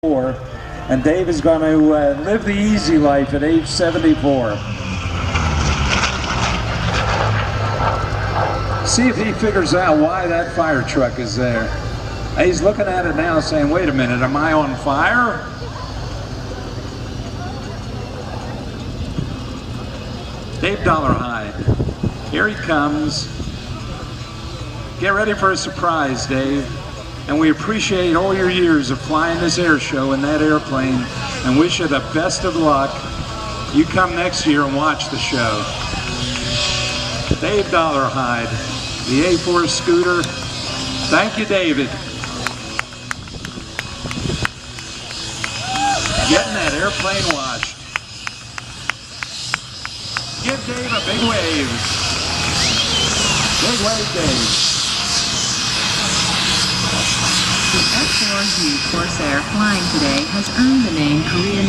And Dave is going to live the easy life at age 74. See if he figures out why that fire truck is there. He's looking at it now saying, wait a minute, am I on fire? Dave Dollarhide, here he comes. Get ready for a surprise, Dave. And we appreciate all your years of flying this air show in that airplane and wish you the best of luck. You come next year and watch the show. Dave Dollarhide, the A4 scooter. Thank you, David. Getting that airplane washed. Give Dave a big wave. Big wave, Dave. The F4U4 Corsair flying today has earned the name